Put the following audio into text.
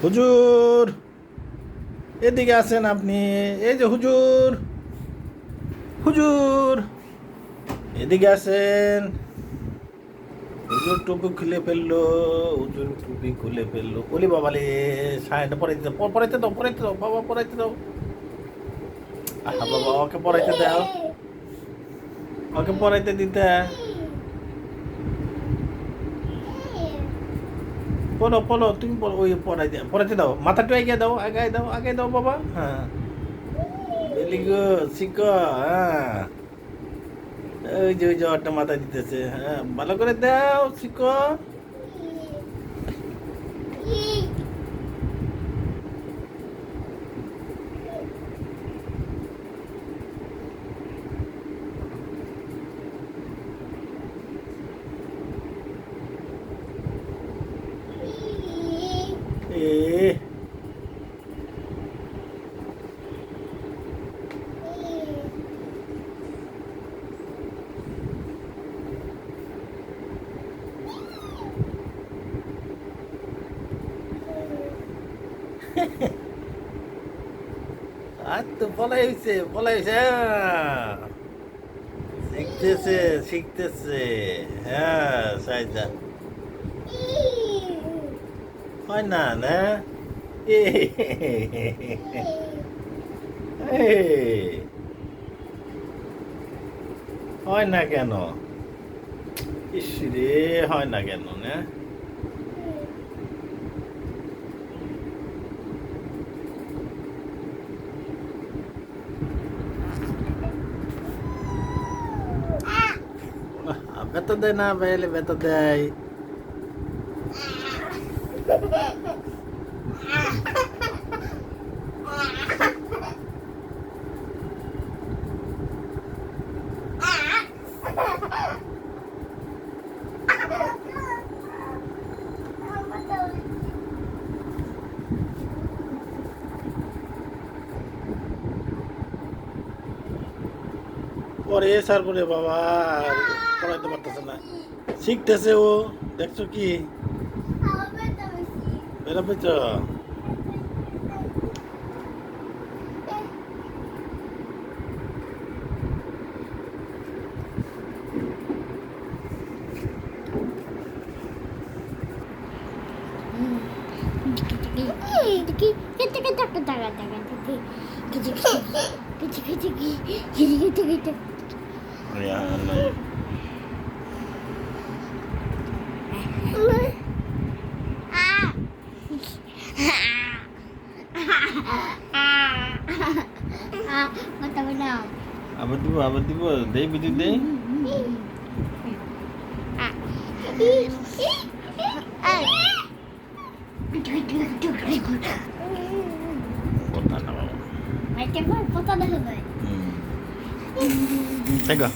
হুজুর, এদিকে আছেন আপনি? এই যে হুজুর, হুজুর, এদিকে আছেন? হুজুর টুপি খুলে ফেললো, হুজুর টুপি খুলে ফেললো। ওলি বাবা রে, সাইডে পড়াইতে দাও, পড়াইতে দাও, পড়াইতে দাও, বাবা পড়াইতে দাও। আহা বাবা, ওকে পড়াইতে দাও, ওকে পড়াইতে দিতে। পড়ো পড়ো, তুমি পড়ো, ওই পড়াইতে দাও, মাথাটা আগে দাও বাবা। হ্যাঁ, ভেরি গুড, শিখো। হ্যাঁ, ওই যে ওটা মাথায় দিতেছে। হ্যাঁ, ভালো করে দাও, শিখো। এ আর তো পলাইছে। শিখতেছে, শিখতেছে। হ্যাঁ, সাইজা হয় না না। এ হয় না কেন? ইস রে, হয় না কেন না? ব্যথা দেয় না, বাইলে ব্যথা দেয়। পরে তারপরে বাবা আর পড়াইতে পারতেছে না, শিখতেছে ও। দেখছো কি বেড়া পেয়েছ? Ya Allah. Mata benar. Apa দিব দেই বিদ্যুৎ দেই। কথা না বাবা। Macam mana? Foto dah sampai. Tengok.